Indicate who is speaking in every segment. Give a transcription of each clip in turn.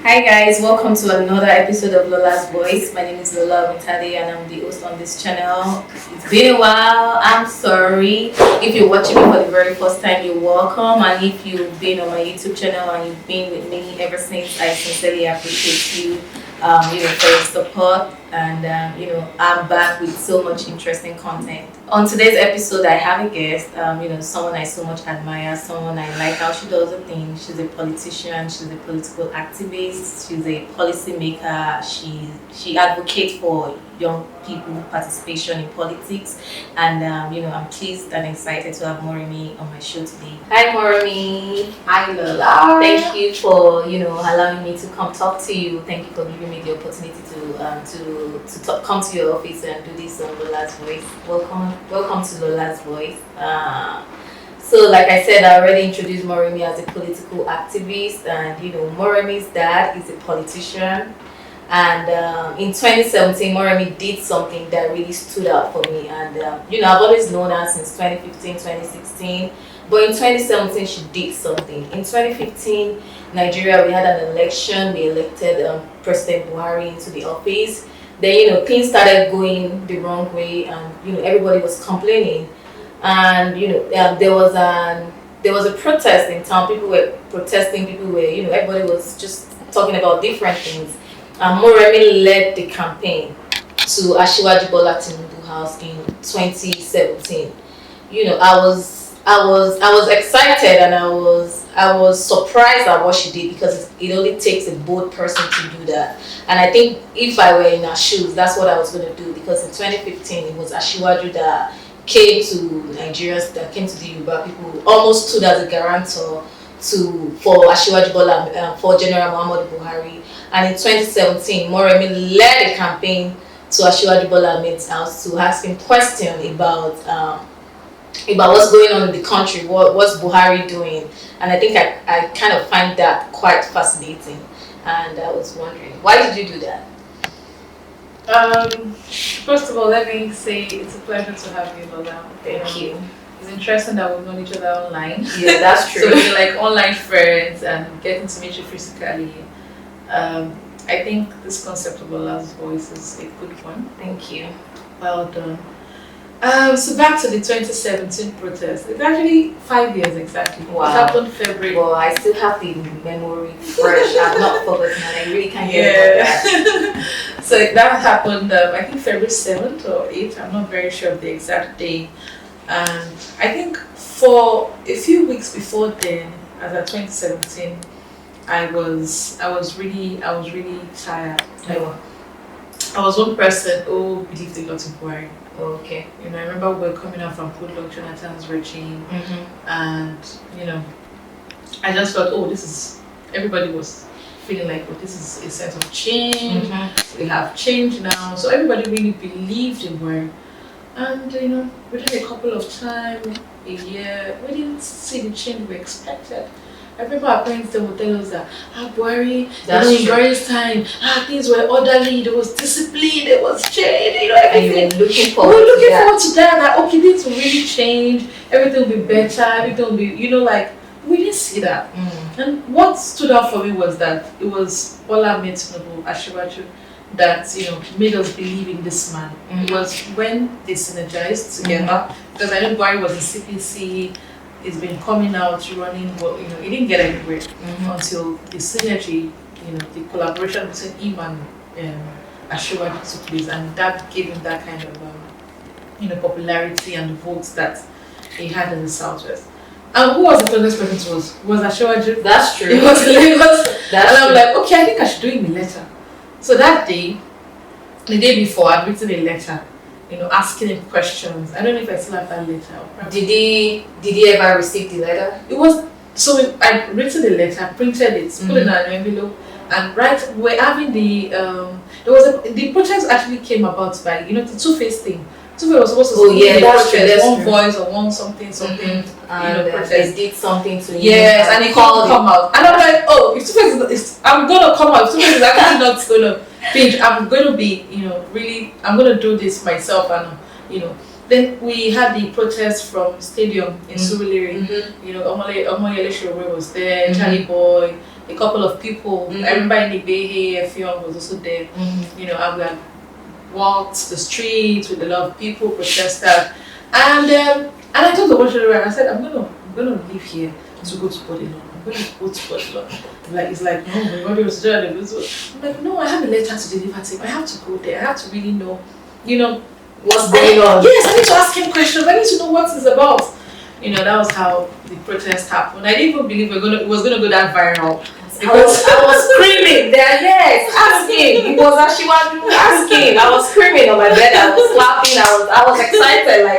Speaker 1: Hi guys, welcome to another episode of Lola's Voice. My name is Lola and I'm the host on this channel. It's been a while. I'm sorry. If you're watching me for the very first time, you're welcome. And if you've been on my YouTube channel and you've been with me ever since, I sincerely appreciate you. For your support. And I'm back with so much interesting content. On today's episode, I have a guest. Someone I so much admire, someone I like how she does the things. She's a politician. She's a political activist. She's a policy maker. She advocates for young people participation in politics. And I'm pleased and excited to have Moremi on my show today. Hi, Moremi.
Speaker 2: Hi, Lola.
Speaker 1: Thank you for allowing me to come talk to you. Thank you for giving me the opportunity to come to your office and do this on Lola's Voice. Welcome to Lola's Voice. So, like I said, I already introduced Moremi as a political activist, and Moremi's dad is a politician. And in 2017, Moremi did something that really stood out for me. And I've always known her since 2015, 2016. But in 2017, she did something. In 2015, Nigeria, we had an election. We elected President Buhari into the office. Then, things started going the wrong way, and everybody was complaining. And there was a protest in town. People were protesting. People were everybody was just talking about different things. And Moremi led the campaign to Asiwaju Tinubu house in 2017. I was excited, and I was surprised at what she did, because it only takes a bold person to do that. And I think if I were in her shoes, that's what I was going to do, because in 2015 it was Asiwaju that came to Nigerians, that came to the Yoruba people, almost stood as a guarantor for Asiwaju Bola, for General Muhammadu Buhari. And in 2017, Moremi led a campaign to Asiwaju Bola Ahmed's house to ask him questions about what's going on in the country, what's Buhari doing. And I think I kind of find that quite fascinating. And I was wondering, why did you do that?
Speaker 2: First of all, let me say it's a pleasure to have you, Lola.
Speaker 1: Thank you.
Speaker 2: It's interesting that we've known each other online.
Speaker 1: Yeah, that's true.
Speaker 2: So we're like online friends and getting to meet you physically. I think this concept of Lola's Voice is a good one.
Speaker 1: Thank you.
Speaker 2: Well done. So back to the 2017 protest. It's actually 5 years exactly.
Speaker 1: Wow.
Speaker 2: It happened February.
Speaker 1: Well, I still have the memory fresh. I've not forgotten, and I really can't get over that.
Speaker 2: So that happened, I think February 7th or 8th. I'm not very sure of the exact day. And I think for a few weeks before then, as at 2017, I was really tired. I was one person who believed a lot in Buhari.
Speaker 1: Okay.
Speaker 2: I remember we were coming out from Goodluck Jonathan's regime, and I just felt, everybody was feeling like, this is a sense of change. We have change now, so everybody really believed in Buhari. And within a couple of time, a year, we didn't see the change we expected. I remember our parents, they would tell us that, Buhari, in Buhari's time, things were orderly, there was discipline, there was change, everything.
Speaker 1: And you were looking
Speaker 2: forward to that, that, okay, things will really change, everything will be better, everything will be, we didn't see that. And what stood out for me was that it was Bola Ahmed Tinubu, Asiwaju, that made us believe in this man. It was when they synergized together, because I know Buhari was in CPC. It's been coming out, running, but it didn't get anywhere until the synergy, the collaboration between him and Asiwaju took place, and that gave him that kind of popularity and the votes that he had in the Southwest. And who was the closest person to us? Was Asiwaju.
Speaker 1: That's true.
Speaker 2: It was Lagos. And I'm like, okay, I think I should do him a letter. So that day, the day before, I'd written a letter, asking him questions. I don't know if I still have that letter.
Speaker 1: Did he ever receive the letter?
Speaker 2: It was, so I'd written the letter, printed it, put it in an envelope, and we're having the the protest actually came about by the two-face thing. Two-face was supposed to
Speaker 1: that's
Speaker 2: one voice or one something,
Speaker 1: and
Speaker 2: protest.
Speaker 1: They did something to
Speaker 2: yes, and he couldn't come out. And I'm like, if Two-face I'm gonna come out. Two-face is actually not gonna binge. I'm gonna be, really, I'm gonna do this myself, and Then we had the protest from Stadium in Surulere. Omoyele Showore was there, Charlie Boy, a couple of people. I remember in the Bay here, Fion was also there. You know, and we had walked the streets with a lot of people, protesters, and I told the washer, I said, I'm gonna leave here to go to Bodilon. I'm going to go to Bodilon. Like, it's like, no, my body was there. I'm like, no, I have a letter to deliver to him. I have to go there. I have to really know, you know,
Speaker 1: what's going on.
Speaker 2: Yes, I need to ask him questions. I need to know what it's about. You know, that was how the protest happened. I didn't even believe it was gonna go that viral.
Speaker 1: Because I was screaming there, yes, asking. It was Asiwaju asking. I was screaming on my bed, I was clapping, I was excited, like,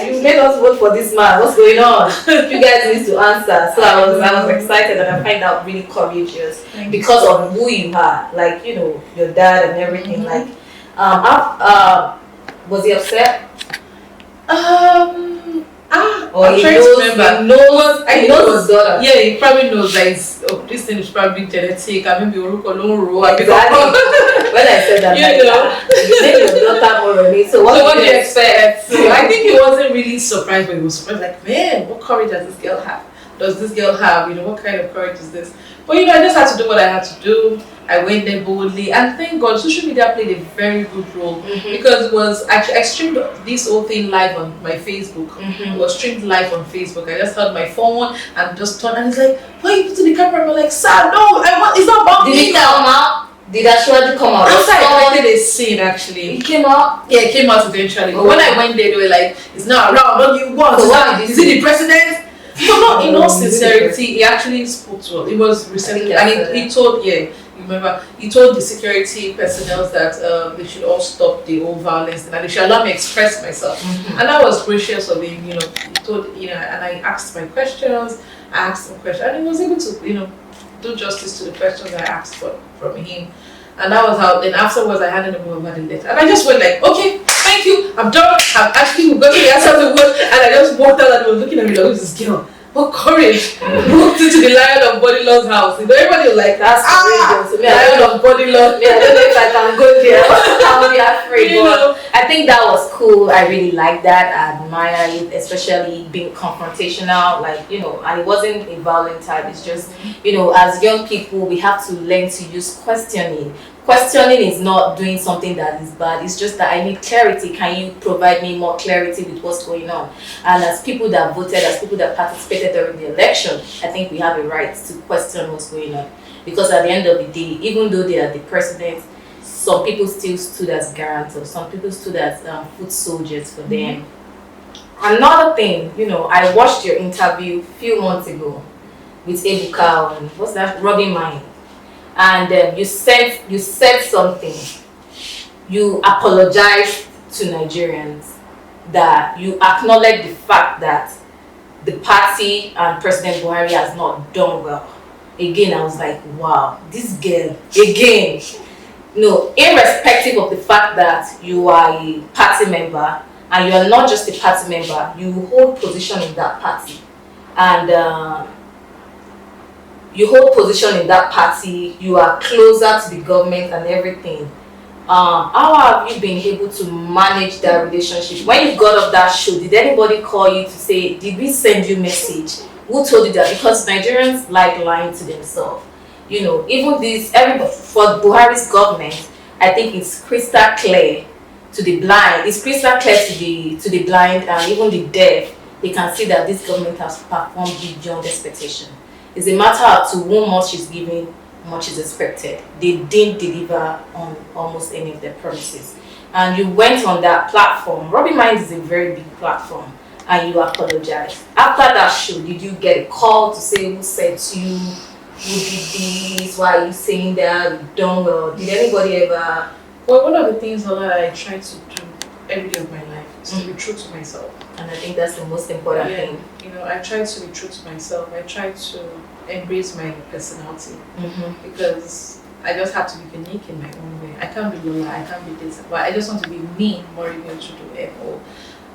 Speaker 1: you made us vote for this man. What's going on? You guys need to answer. So I was excited, and I find out really courageous because of who you are, like, you know, your dad and everything. Like, was he upset?
Speaker 2: I'm trying to remember.
Speaker 1: He knows his daughter.
Speaker 2: Yeah, he probably knows that this thing is probably genetic. I maybe Oruko Loro.
Speaker 1: Exactly. When I said that, you name your daughter Moremi. So what do you expect?
Speaker 2: So I think he wasn't really surprised, but he was surprised. Like, man, what courage does this girl have? Does this girl have? You know, what kind of courage is this? But you know, I just had to do what I had to do. I went there boldly, and thank God, social media played a very good role because it was actually I streamed this whole thing live on my Facebook. It was streamed live on Facebook. I just held my phone and just turned, and he's like, "Why are you putting the camera?" I'm like, "Sir, no, it's not about me."
Speaker 1: Did he come out? Did Asiwaju come out?
Speaker 2: After I created a scene, actually,
Speaker 1: he came out.
Speaker 2: Yeah, he came out eventually. But when I went there, they were like, "It's not around. What do you want?
Speaker 1: So
Speaker 2: is it the president?" But not in all sincerity, he actually spoke to us. It was recently, and he told, remember, he told the security personnel that they should all stop the whole violence and they should allow me express myself. And that was gracious of him, you know. He told, you know, and I asked my questions, I asked him questions, and he was able to, you know, do justice to the questions I asked from him. And that was how, then afterwards I handed him over the letter. And I just went like, okay, thank you, I'm done. I'm actually got to the answer of the word. And I just walked out and he was looking at me like, who's this girl? What courage! Walked into the Lion of Bodilon's house. You know, everybody was like, that's courageous. So Lion of Bodilon.
Speaker 1: I don't know if I can go there. I'll be afraid.
Speaker 2: You know?
Speaker 1: But I think that was cool. I really like that. I admire it, especially being confrontational. Like, you know, and it wasn't a violent type. It's just, you know, as young people, we have to learn to use questioning. Questioning is not doing something that is bad. It's just that I need clarity. Can you provide me more clarity with what's going on? And as people that voted, as people that participated during the election, I think we have a right to question what's going on. Because at the end of the day, even though they are the president, some people still stood as guarantors. Some people stood as foot soldiers for them. Another thing, you know, I watched your interview a few months ago with Ebuka on, what's that, Rubbing Mind. And you said something. You apologized to Nigerians, that you acknowledge the fact that the party and President Buhari has not done well. Again, I was like, wow, this girl, again. No, irrespective of the fact that you are a party member, and you are not just a party member, you hold position in that party. And you hold position in that party, you are closer to the government and everything. How have you been able to manage that relationship? When you got off that show, did anybody call you to say, did we send you a message? Who told you that? Because Nigerians like lying to themselves. You know, even this, for Buhari's government, I think it's crystal clear to the blind. It's crystal clear to the blind and even the deaf. They can see that this government has performed beyond expectation. It's a matter of to whom much is given, much is expected. They didn't deliver on almost any of their promises. And you went on that platform. Rubbing Mind is a very big platform, and you apologized. After that show, did you get a call to say who said to you, who did this, why are you saying that, you done well? Did anybody ever?
Speaker 2: Well, one of the things that I try to do every day of my life is to be true to myself.
Speaker 1: And I think that's the most important thing.
Speaker 2: You know, I try to be true to myself. I try to embrace my personality because I just have to be unique in my own way. I can't be Lola, I can't be this, but I just want to be me, Moremi Ojudu, F.O.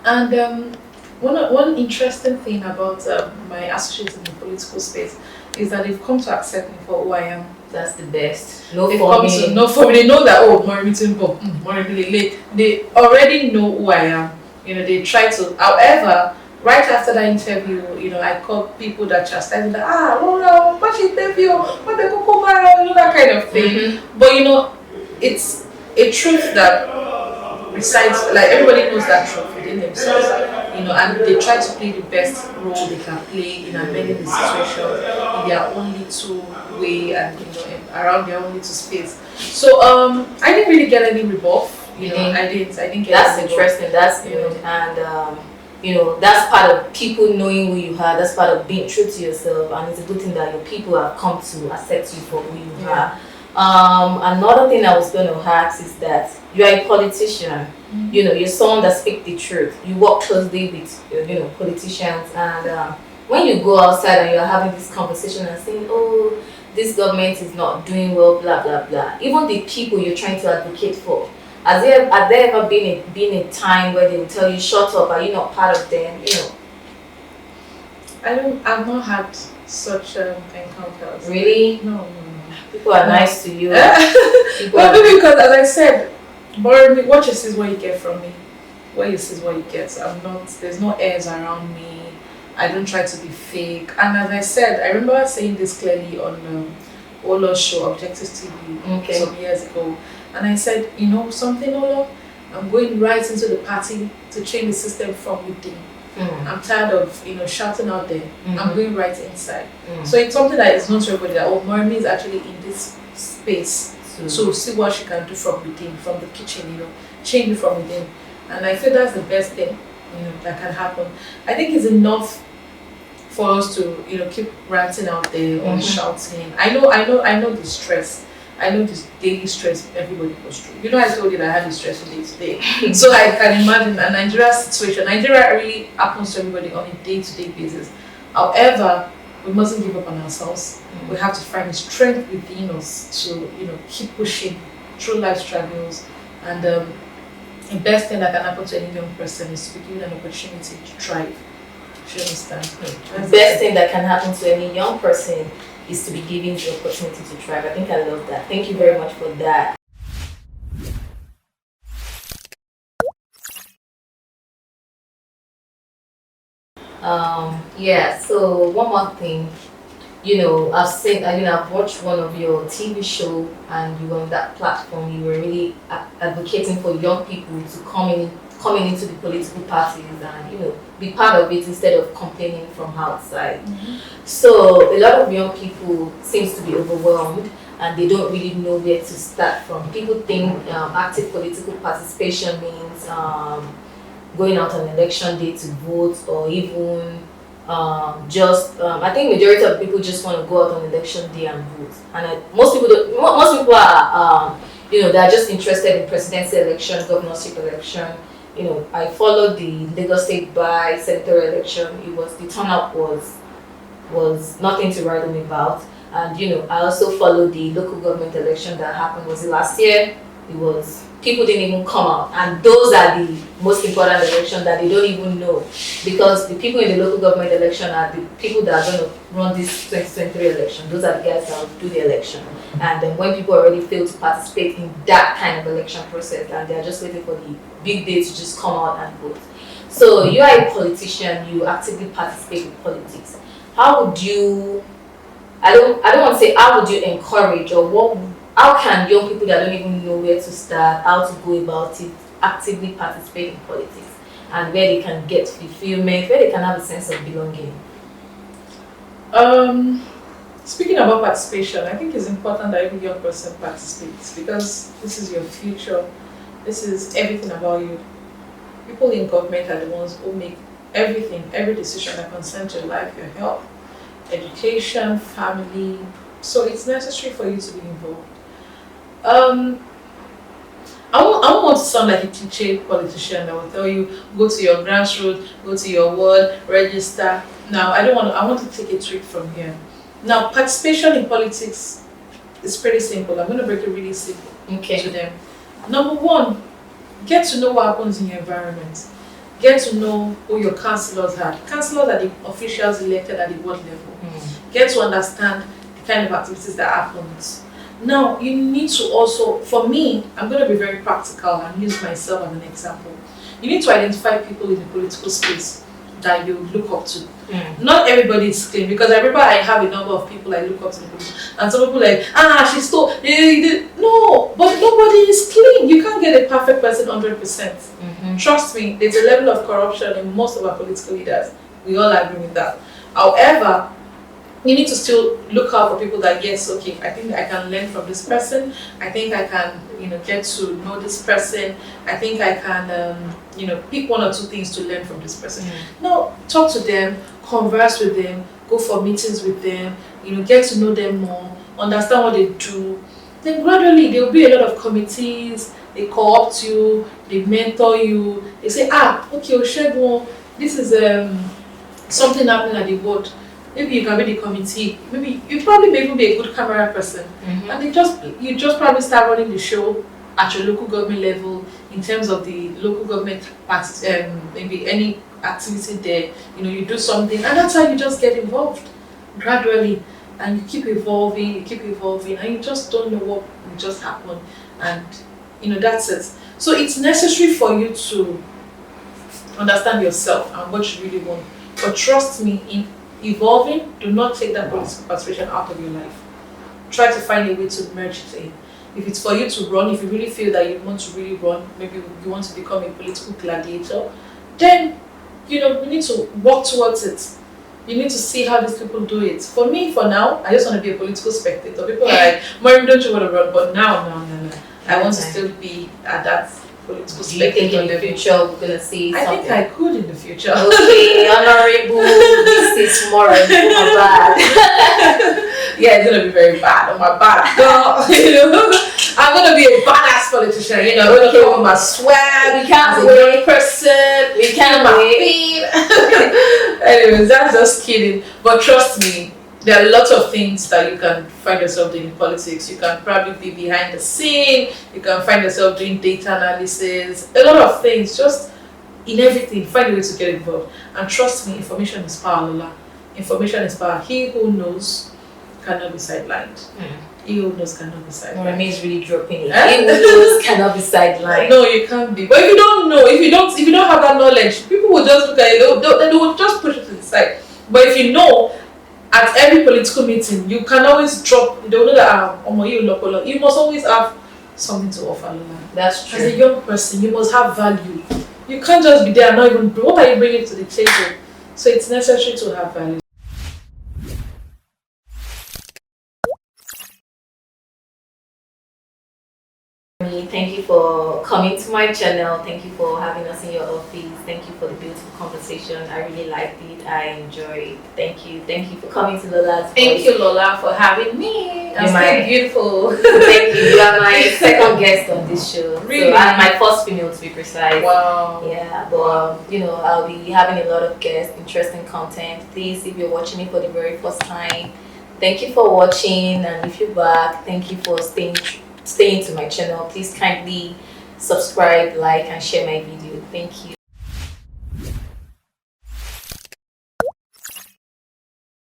Speaker 2: And one interesting thing about my associates in the political space is that they've come to accept me for who I am.
Speaker 1: That's the best.
Speaker 2: No for me. They know that, oh, Moremi Tinubu, Moremi Lele. They already know who I am. You know, they try to. However, right after that interview, I called people that chastised me, Lola, what interview, what the cocoa, that kind of thing. But it's a truth that resides, like everybody knows that truth within themselves, and they try to play the best role they can play in amending the situation in their own little way and around their own little space. So I didn't really get any rebuff. I didn't get
Speaker 1: That's
Speaker 2: any rebuff.
Speaker 1: interesting. That's good. And that's part of people knowing who you are. That's part of being true to yourself, and it's a good thing that your people have come to accept you for who you are. Another thing I was going to ask is that you are a politician. You're someone that speaks the truth. You work closely with politicians, and when you go outside and you're having this conversation and saying, "Oh, this government is not doing well," blah blah blah. Even the people you're trying to advocate for, has there ever been a time where they will tell you, "Shut up, are you not part of them?"
Speaker 2: I've not had such encounters.
Speaker 1: Really?
Speaker 2: No.
Speaker 1: People are nice to you.
Speaker 2: Well, maybe because, as I said, Moremi, what you see is what you get from me. What you see is what you get. There's no airs around me. I don't try to be fake. And as I said, I remember saying this clearly on Lola's show, Objective TV, some years ago. And I said, something, Lola, I'm going right into the party to change the system from within. I'm tired of shouting out there. I'm going right inside. So it's something that is known to everybody that Moremi is actually in this space to see what she can do from within, from the kitchen, change it from within. And I feel that's the best thing that can happen. I think it's enough for us to keep ranting out there or shouting. I know the stress. I know this daily stress everybody goes through. I told you that I had a stressful day today. So I can imagine a Nigeria situation. Nigeria really happens to everybody on a day-to-day basis. However, we mustn't give up on ourselves. We have to find the strength within us to keep pushing through life struggles. And the best thing that can happen to any young person is to be given an opportunity to thrive. Do you understand?
Speaker 1: The best thing that can happen to any young person is to be given the opportunity to thrive. I think I love that. Thank you very much for that. So one more thing, I've seen, I've watched one of your TV show, and you were on that platform. You were really advocating for young people to coming into the political parties and be part of it instead of complaining from outside. So a lot of young people seems to be overwhelmed, and they don't really know where to start from. People think active political participation means going out on election day to vote, or even I think majority of people just want to go out on election day and vote. And most people don't. Most people are they're just interested in presidency election, governorship election. I followed the Lagos State by senatorial election. The turnout was nothing to write home about. And I also followed the local government election that happened. Was it last year? People didn't even come out, and those are the most important elections that they don't even know, because the people in the local government election are the people that are going to run this 2023 election. Those are the guys that will do the election. And then when people already fail to participate in that kind of election process, and they're just waiting for the big day to just come out and vote. So you are a politician, you actively participate in politics. How would you, I don't want to say how would you encourage, or how can young people that don't even know where to start, how to go about it, actively participate in politics, and where they can get fulfillment, where they can have a sense of belonging?
Speaker 2: Speaking about participation, I think it's important that every young person participates, because this is your future. This is everything about you. People in government are the ones who make every decision that concerns your life, your health, education, family. So it's necessary for you to be involved. I won't want to sound like a cliche politician that will tell you, go to your grassroots, go to your ward, register. Now, I want to take a trick from here. Now, participation in politics is pretty simple. I'm going to break it really simple to them. Number one, get to know what happens in your environment. Get to know who your councillors are. Councillors are the officials elected at the ward level. Get to understand the kind of activities that happens. Now, you need to also, for me, I'm going to be very practical and use myself as an example. You need to identify people in the political space that you look up to. Not everybody is clean, because I remember I have a number of people I look up to, and some people like, she stole. No, but nobody is clean. You can't get a perfect person 100%. Trust me, there's a level of corruption in most of our political leaders. We all agree with that. However, you need to still look out for people that, yes, okay, I think I can learn from this person. I think I can, get to know this person. I think I can, pick one or two things to learn from this person. No, talk to them, converse with them, go for meetings with them, get to know them more, understand what they do. Then gradually there will be a lot of committees, they co-opt you, they mentor you, they say, okay, Oshegun, this is something happening at the board. Maybe you can be the committee. Maybe you probably may even be a good camera person, and you just probably start running the show at your local government level in terms of the local government maybe any activity there. You do something, and that's how you just get involved gradually, and you keep evolving, and you just don't know what will just happen, and that's it. So it's necessary for you to understand yourself and what you really want. But trust me, in evolving, do not take that political participation out of your life. Try to find a way to merge it in. If it's for you to run, if you really feel that you want to really run, maybe you want to become a political gladiator, then you need to work towards it. You need to see how these people do it. For me, for now, I just want to be a political spectator. People are like, Moremi, don't you want to run? But now, no. I want to still be at that political
Speaker 1: spectator. Do you think in the future we're going to see something?
Speaker 2: I think I could in the future.
Speaker 1: Okay, honorable, this is Moremi, my bad.
Speaker 2: Yeah, it's gonna be very bad on my back, girl. I'm gonna be a badass politician. I'm gonna come with my swag.
Speaker 1: We can't
Speaker 2: as a young person.
Speaker 1: We can't wait.
Speaker 2: Anyways, that's just kidding. But trust me, there are lots of things that you can find yourself doing in politics. You can probably be behind the scene. You can find yourself doing data analysis. A lot of things. Just in everything, find a way to get involved. And trust me, information is power, Lola. Information is power. He who knows cannot be sidelined. He who knows cannot be sidelined.
Speaker 1: Moremi is really dropping it. He who knows cannot be sidelined.
Speaker 2: No, you can't be. But if you don't know, if you don't have that knowledge, people will just look at it. They will just push it to the side. But if you know, at every political meeting, you can always drop. They will know that you must always have something to offer, Lola.
Speaker 1: That's true.
Speaker 2: As a young person, you must have value. You can't just be there and not even. What are you bringing to the table? So it's necessary to have value.
Speaker 1: Thank you for coming to my channel. Thank you for having us in your office. Thank you for the beautiful conversation. I really liked it. I enjoyed it. Thank you. Thank you for coming to Lola's Voice.
Speaker 2: Thank you, Lola, for having me. I'm so beautiful.
Speaker 1: Thank you. You are my second guest on this show.
Speaker 2: Really?
Speaker 1: So I'm my first female, to be precise.
Speaker 2: Wow.
Speaker 1: Yeah, but I'll be having a lot of guests, interesting content. Please, if you're watching me for the very first time, thank you for watching, and if you're back, thank you for staying to my channel. Please kindly subscribe, like, and share my video. Thank you.